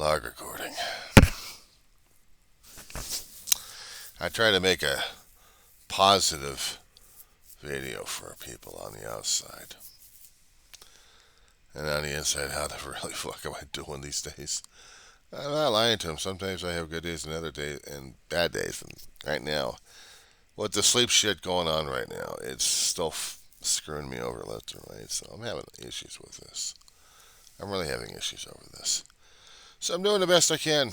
Log recording. I try to make a positive video for people on the outside. And on the inside, how the really fuck am I doing these days? I'm not lying to them. Sometimes I have good days and other days and bad days. And right now, with the sleep shit going on right now, it's still screwing me over left and right. So I'm having issues with this. I'm really having issues over this. So I'm doing the best I can.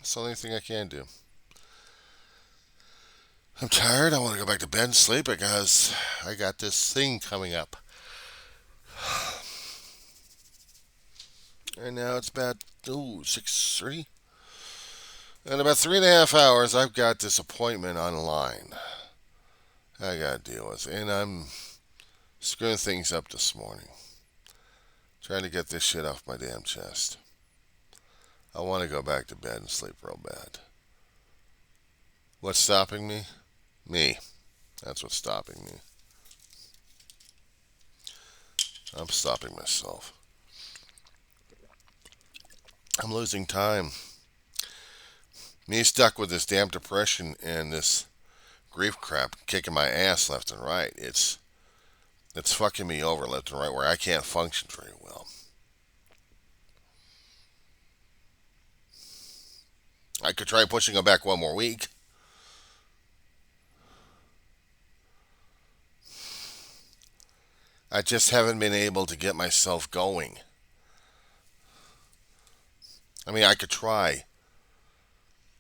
It's the only thing I can do. I'm tired. I want to go back to bed and sleep because I got this thing coming up. And now it's about 6:30. In about 3.5 hours, I've got this appointment online. I got to deal with, and I'm screwing things up this morning, trying to get this shit off my damn chest. I want to go back to bed and sleep real bad. What's stopping me? Me. That's what's stopping me. I'm stopping myself. I'm losing time. Me stuck with this damn depression and this grief crap kicking my ass left and right. It's fucking me over left and right where I can't function very well. I could try pushing them back one more week. I just haven't been able to get myself going. I mean, I could try.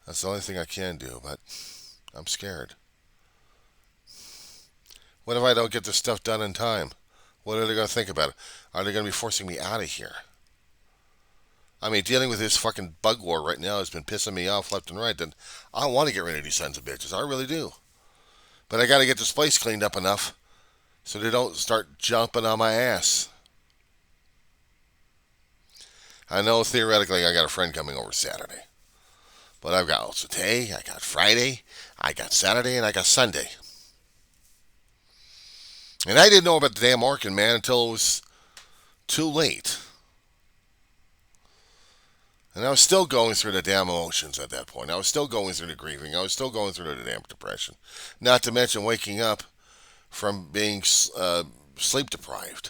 That's the only thing I can do, but I'm scared. What if I don't get this stuff done in time? What are they going to think about it? Are they going to be forcing me out of here? I mean, dealing with this fucking bug war right now has been pissing me off left and right. Then I want to get rid of these sons of bitches. I really do. But I got to get this place cleaned up enough so they don't start jumping on my ass. I know theoretically I got a friend coming over Saturday. But I've got today, I got Friday, I got Saturday, and I got Sunday. And I didn't know about the damn Orkin, man, until it was too late. And I was still going through the damn emotions at that point. I was still going through the grieving. I was still going through the damn depression. Not to mention waking up from being sleep deprived.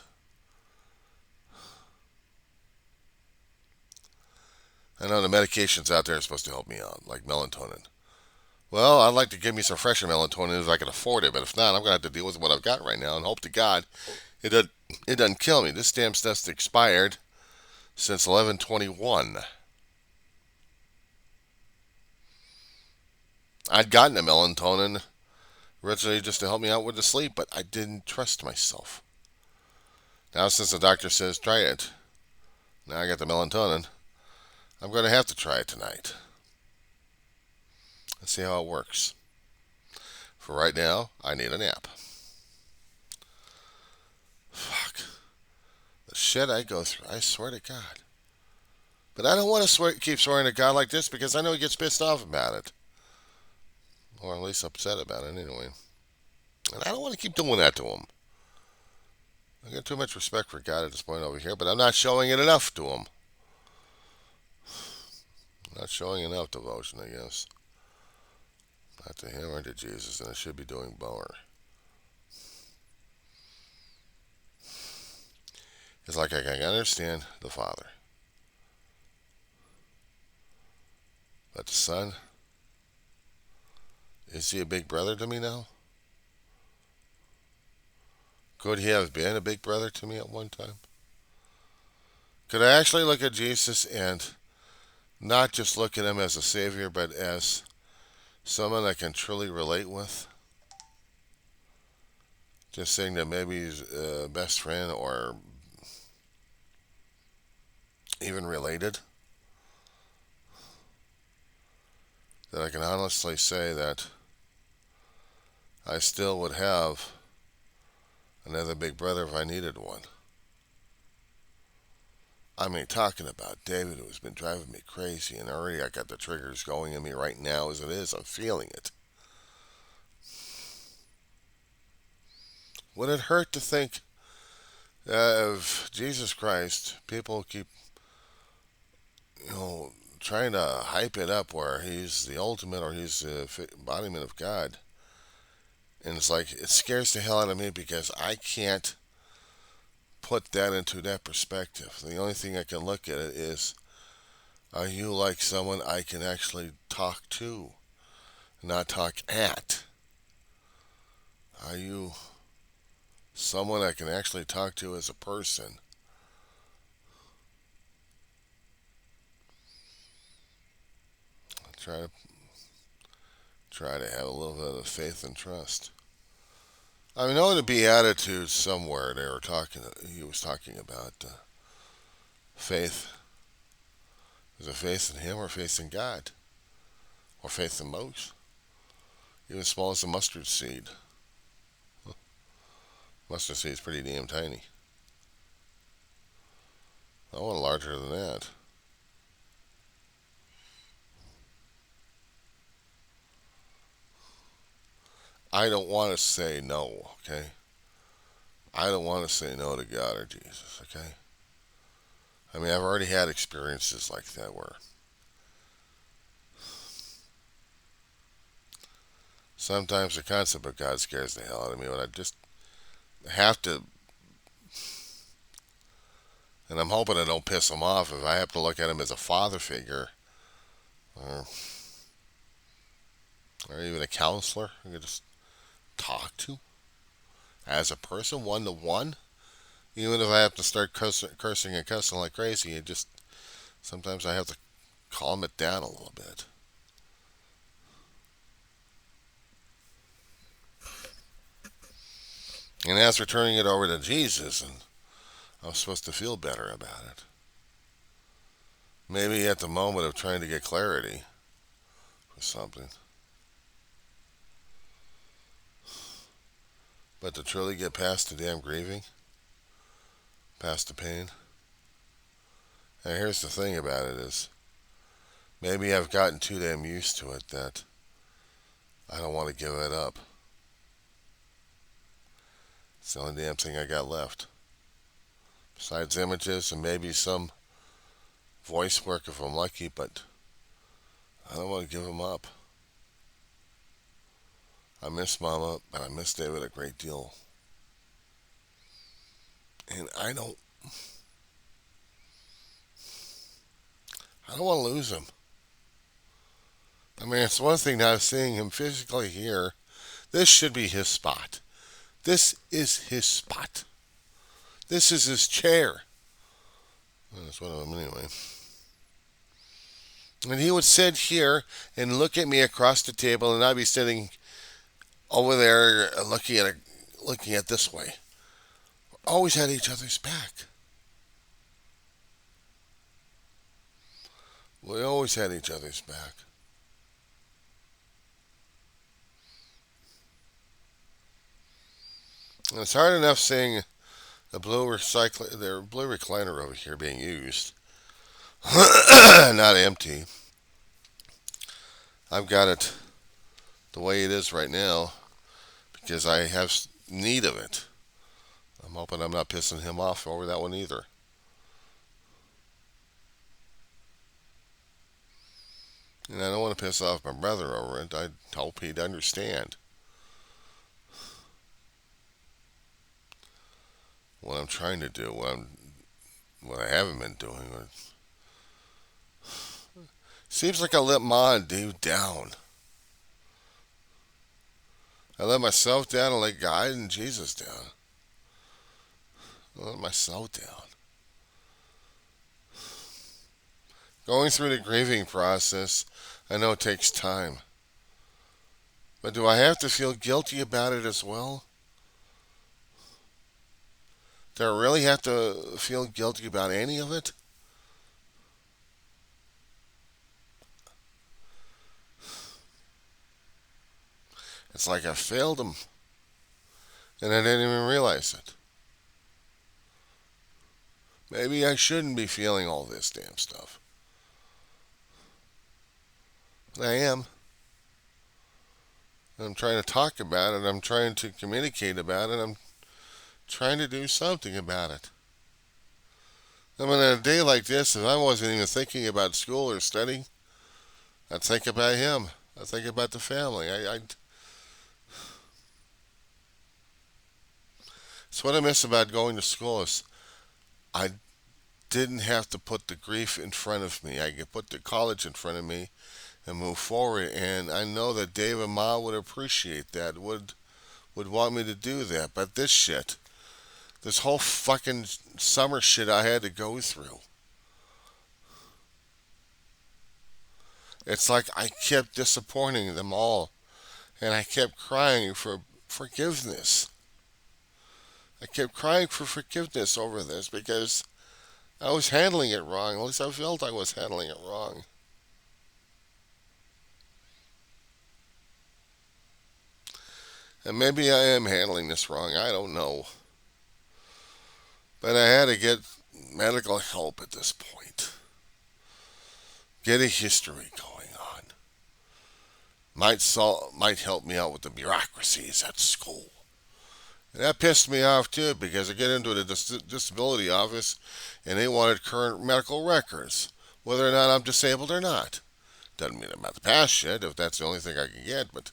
I know the medications out there are supposed to help me out, like melatonin. Well, I'd like to give me some fresher melatonin if I can afford it, but if not, I'm going to have to deal with what I've got right now and hope to God it doesn't kill me. This damn stuff's expired since 11/21. I'd gotten a melatonin originally just to help me out with the sleep, but I didn't trust myself. Now, since the doctor says try it, now I got the melatonin, I'm going to have to try it tonight. Let's see how it works. For right now, I need a nap. Fuck. The shit I go through, I swear to God. But I don't want to keep swearing to God like this because I know he gets pissed off about it. Or at least upset about it anyway. And I don't want to keep doing that to him. I got too much respect for God at this point over here, but I'm not showing it enough to him. Not showing enough devotion, I guess. Not to him or to Jesus, and I should be doing both. It's like I can understand the Father. But the Son, is he a big brother to me now? Could he have been a big brother to me at one time? Could I actually look at Jesus and not just look at him as a savior, but as someone I can truly relate with? Just saying that maybe he's a best friend or even related? That I can honestly say that I still would have another big brother if I needed one. I mean, talking about David, who's been driving me crazy, and already I got the triggers going in me right now as it is. I'm feeling it. Would it hurt to think of Jesus Christ? People keep, trying to hype it up where he's the ultimate or he's the embodiment of God. And it's like, it scares the hell out of me because I can't put that into that perspective. The only thing I can look at it is, are you like someone I can actually talk to, not talk at? Are you someone I can actually talk to as a person? Try to have a little bit of faith and trust. I know the Beatitudes somewhere they were talking. He was talking about faith. Is it faith in Him or faith in God or faith in most? Even as small as a mustard seed. Mustard seed is pretty damn tiny. I want larger than that. I don't want to say no. Okay. I don't want to say no to God or Jesus. Okay. I mean, I've already had experiences like that where sometimes the concept of God scares the hell out of me when I just have to, and I'm hoping I don't piss him off if I have to look at him as a father figure or, even a counselor I could just talk to as a person, one to one. Even if I have to start cursing and cussing like crazy, it just sometimes I have to calm it down a little bit. And as for turning it over to Jesus, and I'm supposed to feel better about it. Maybe at the moment of trying to get clarity for something. But to truly get past the damn grieving, past the pain. And here's the thing about it is, maybe I've gotten too damn used to it that I don't want to give it up. It's the only damn thing I got left. Besides images and maybe some voice work if I'm lucky, but I don't want to give them up. I miss Mama, but I miss David a great deal. And I don't want to lose him. I mean, it's one thing now seeing him physically here. This should be his spot. This is his spot. This is his chair. Well, that's one of them anyway. And he would sit here and look at me across the table, and I'd be sitting over there looking at this way. Always had each other's back. We always had each other's back. And it's hard enough seeing the blue recliner over here being used, not empty. I've got it the way it is right now because I have need of it. I'm hoping I'm not pissing him off over that one either. And I don't want to piss off my brother over it. I hope he'd understand what I'm trying to do, what I haven't been doing. Seems like I let Ma and Dave down. I let myself down, I let God and Jesus down. I let myself down. Going through the grieving process, I know it takes time. But do I have to feel guilty about it as well? Do I really have to feel guilty about any of it? It's like I failed him and I didn't even realize it. Maybe I shouldn't be feeling all this damn stuff. But I am. I'm trying to talk about it. I'm trying to communicate about it. I'm trying to do something about it. I mean, on a day like this, if I wasn't even thinking about school or studying, I'd think about him. I'd think about the family. It's what I miss about going to school is I didn't have to put the grief in front of me. I could put the college in front of me and move forward. And I know that Dave and Ma would appreciate that, would want me to do that. But this shit, this whole fucking summer shit I had to go through, it's like I kept disappointing them all. And I kept crying for forgiveness. I kept crying for forgiveness over this because I was handling it wrong. At least I felt I was handling it wrong. And maybe I am handling this wrong. I don't know. But I had to get medical help at this point. Get a history going on. Might help me out with the bureaucracies at school. And that pissed me off too because I get into the disability office and they wanted current medical records, whether or not I'm disabled or not. Doesn't mean I'm at the past shit if that's the only thing I can get, but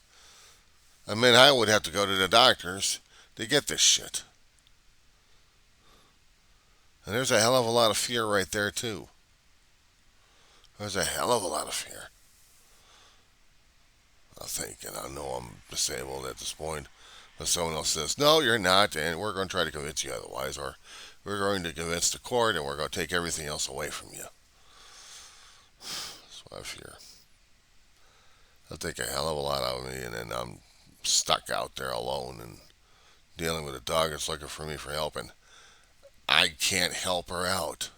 I mean I would have to go to the doctors to get this shit. And there's a hell of a lot of fear right there too. There's a hell of a lot of fear. I think, and I know I'm disabled at this point, but someone else says, no, you're not, and we're going to try to convince you otherwise, or we're going to convince the court, and we're going to take everything else away from you. That's what I fear. They'll take a hell of a lot out of me, and then I'm stuck out there alone and dealing with a dog that's looking for me for help, and I can't help her out.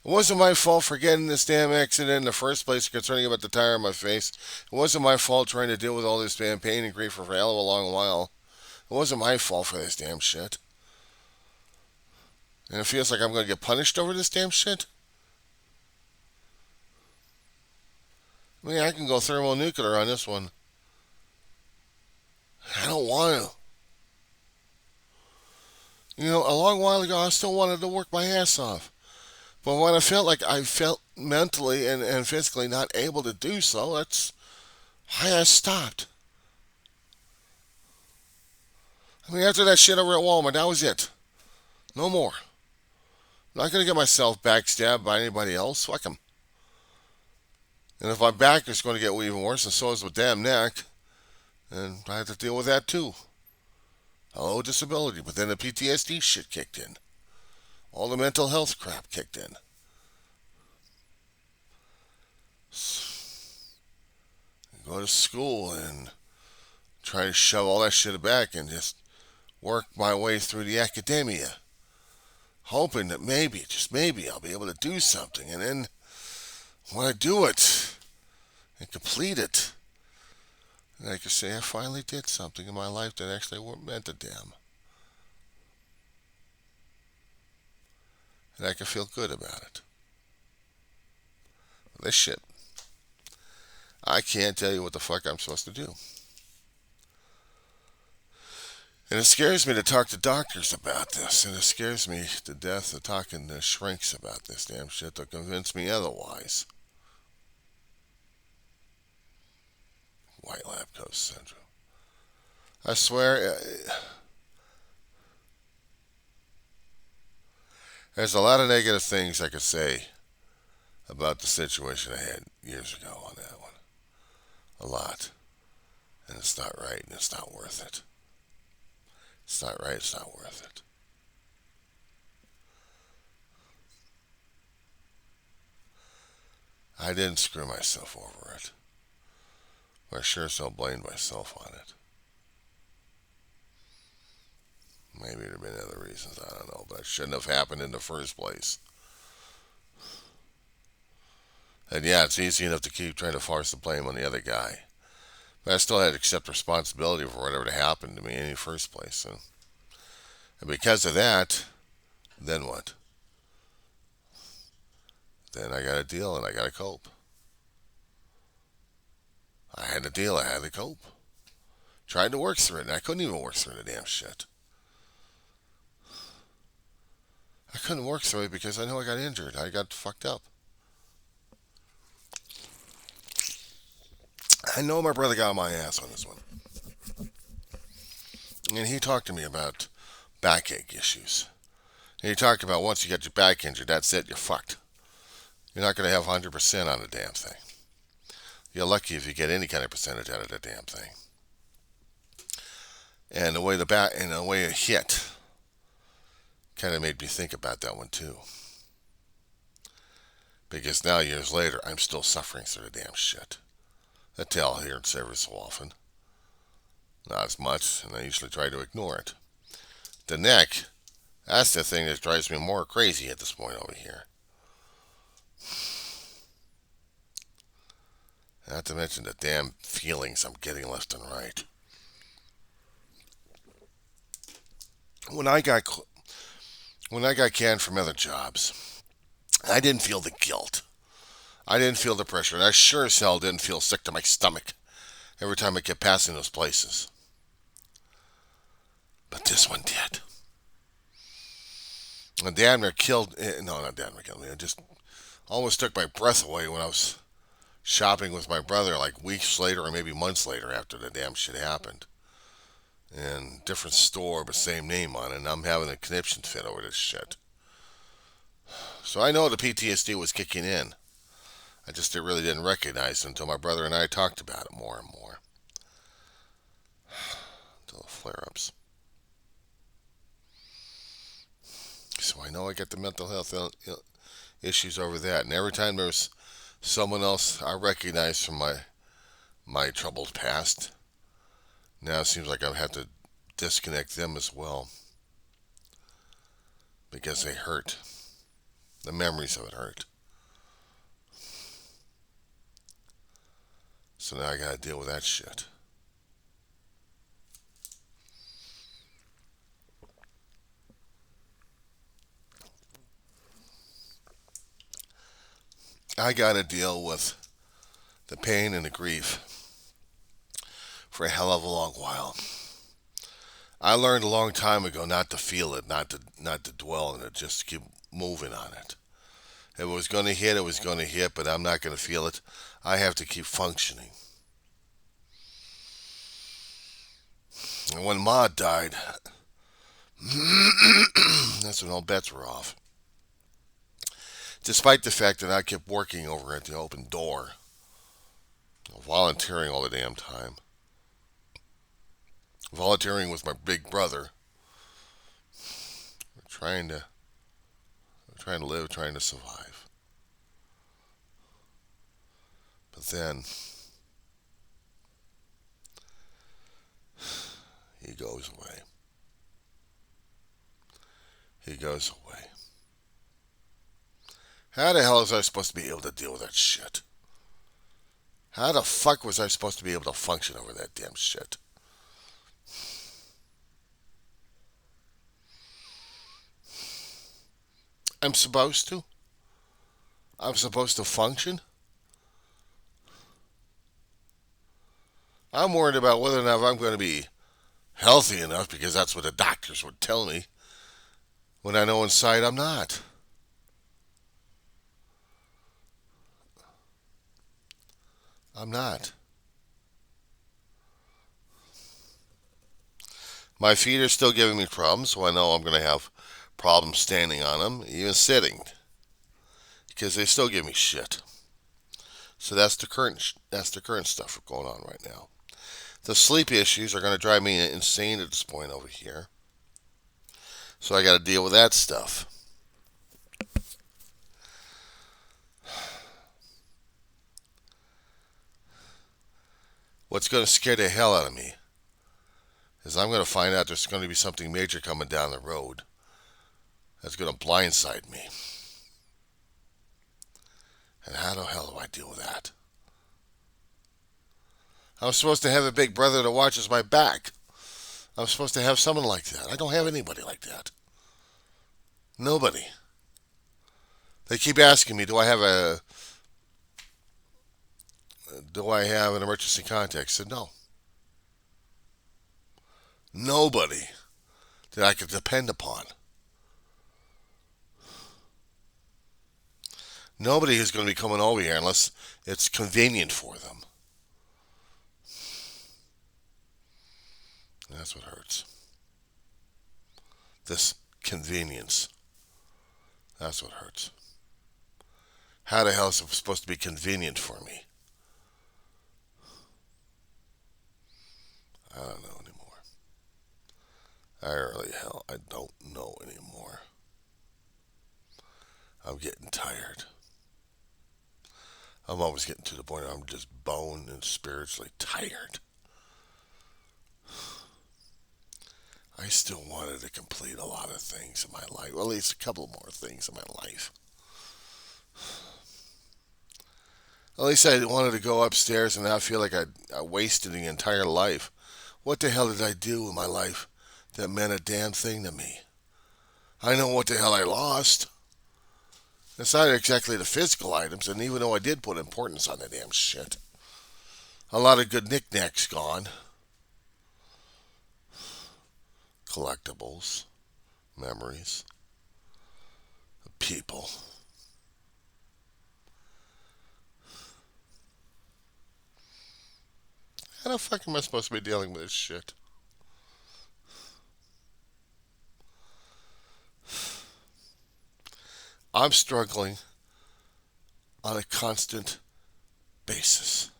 It wasn't my fault for getting this damn accident in the first place, concerning about the tire on my face. It wasn't my fault trying to deal with all this damn pain and grief for a hell of a long while. It wasn't my fault for this damn shit. And it feels like I'm going to get punished over this damn shit. I mean, I can go thermonuclear on this one. I don't want to. You know, a long while ago, I still wanted to work my ass off. But when I felt mentally and physically not able to do so, that's why I stopped. I mean, after that shit over at Walmart, that was it. No more. I'm not going to get myself backstabbed by anybody else. Fuck 'em. And if my back is going to get even worse, and so is my damn neck, and I have to deal with that too. Hello, disability. But then the PTSD shit kicked in. All the mental health crap kicked in. Go to school and try to shove all that shit back and just work my way through the academia, hoping that maybe, just maybe, I'll be able to do something. And then when I do it and complete it, and I can say I finally did something in my life that actually meant a damn. And I can feel good about it. This shit, I can't tell you what the fuck I'm supposed to do. And it scares me to talk to doctors about this. And it scares me to death to talking to shrinks about this damn shit to convince me otherwise. White lab coat syndrome. I swear, there's a lot of negative things I could say about the situation I had years ago on that one. A lot. And it's not right and it's not worth it. It's not right, it's not worth it. I didn't screw myself over it. But I sure so blamed myself on it. Maybe there have been other reasons, I don't know, but it shouldn't have happened in the first place. And yeah, it's easy enough to keep trying to force the blame on the other guy. But I still had to accept responsibility for whatever happened to me in the first place. So. And because of that, then what? Then I got to deal and I got to cope. I had to deal, I had to cope. Tried to work through it, and I couldn't even work through the damn shit. I couldn't work through it because I know I got injured. I got fucked up. I know my brother got on my ass on this one. And he talked to me about backache issues. And he talked about once you get your back injured, that's it, you're fucked. You're not going to have 100% on the damn thing. You're lucky if you get any kind of percentage out of the damn thing. And the way it hit kind of made me think about that one too. Because now, years later, I'm still suffering through the damn shit. I tell here and every so often. Not as much, and I usually try to ignore it. The neck, that's the thing that drives me more crazy at this point over here. Not to mention the damn feelings I'm getting left and right. When I got canned from other jobs, I didn't feel the guilt. I didn't feel the pressure, and I sure as hell didn't feel sick to my stomach every time I kept passing those places. But this one did. And damn near killed. No, not damn near killed me. It just almost took my breath away when I was shopping with my brother like weeks later or maybe months later after the damn shit happened. And different store but same name on it, and I'm having a conniption fit over this shit. So I know the PTSD was kicking in. I just really didn't recognize it until my brother and I talked about it more and more. Until the flare-ups. So I know I get the mental health issues over that. And every time there's someone else I recognize from my troubled past, now it seems like I have to disconnect them as well. Because they hurt. The memories of it hurt. So now I gotta deal with that shit. I gotta deal with the pain and the grief for a hell of a long while. I learned a long time ago not to feel it, not to dwell in it, just to keep moving on it. If it was going to hit, it was going to hit, but I'm not going to feel it. I have to keep functioning. And when Ma died, that's when all bets were off. Despite the fact that I kept working over at the open door, volunteering all the damn time, volunteering with my big brother, trying to live, trying to survive. But then he goes away. He goes away. How the hell was I supposed to be able to deal with that shit? How the fuck was I supposed to be able to function over that damn shit? I'm supposed to? I'm supposed to function? I'm worried about whether or not I'm going to be healthy enough, because that's what the doctors would tell me, when I know inside I'm not. I'm not. My feet are still giving me problems, so I know I'm going to have problems standing on them, even sitting, because they still give me shit. So that's the current stuff going on right now. The sleep issues are going to drive me insane at this point over here. So I got to deal with that stuff. What's going to scare the hell out of me is I'm going to find out there's going to be something major coming down the road that's going to blindside me. And how the hell do I deal with that? I'm supposed to have a big brother that watches my back. I'm supposed to have someone like that. I don't have anybody like that. Nobody. They keep asking me, do I have an emergency contact? I said, no. Nobody that I could depend upon. Nobody is going to be coming over here unless it's convenient for them. That's what hurts. This convenience. That's what hurts. How the hell is it supposed to be convenient for me? I don't know anymore. I don't know anymore. I'm getting tired. I'm always getting to the point where I'm just bone and spiritually tired. I still wanted to complete a lot of things in my life. Well, at least a couple more things in my life. At least I wanted to go upstairs and not feel like I wasted an entire life. What the hell did I do in my life that meant a damn thing to me? I know what the hell I lost. It's not exactly the physical items, and even though I did put importance on the damn shit, a lot of good knickknacks gone. Collectibles, memories, people. How the fuck am I supposed to be dealing with this shit? I'm struggling on a constant basis.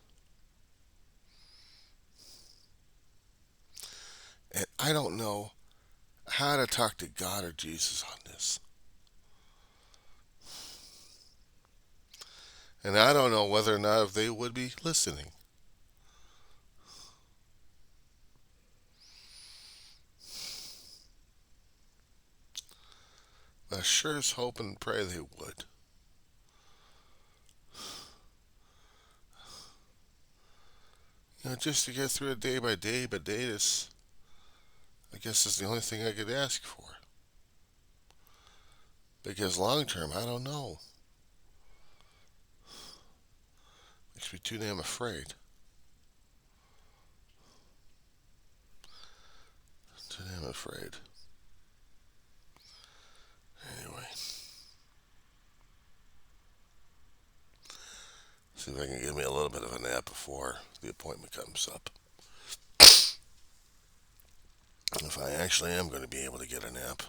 And I don't know how to talk to God or Jesus on this. And I don't know whether or not if they would be listening. But I sure as hope and pray they would. Just to get through it day by day by day, this, I guess, is the only thing I could ask for. Because long term, I don't know. Makes me too damn afraid. Too damn afraid. Anyway, see if I can give me a little bit of a nap before the appointment comes up. If I actually am going to be able to get a nap.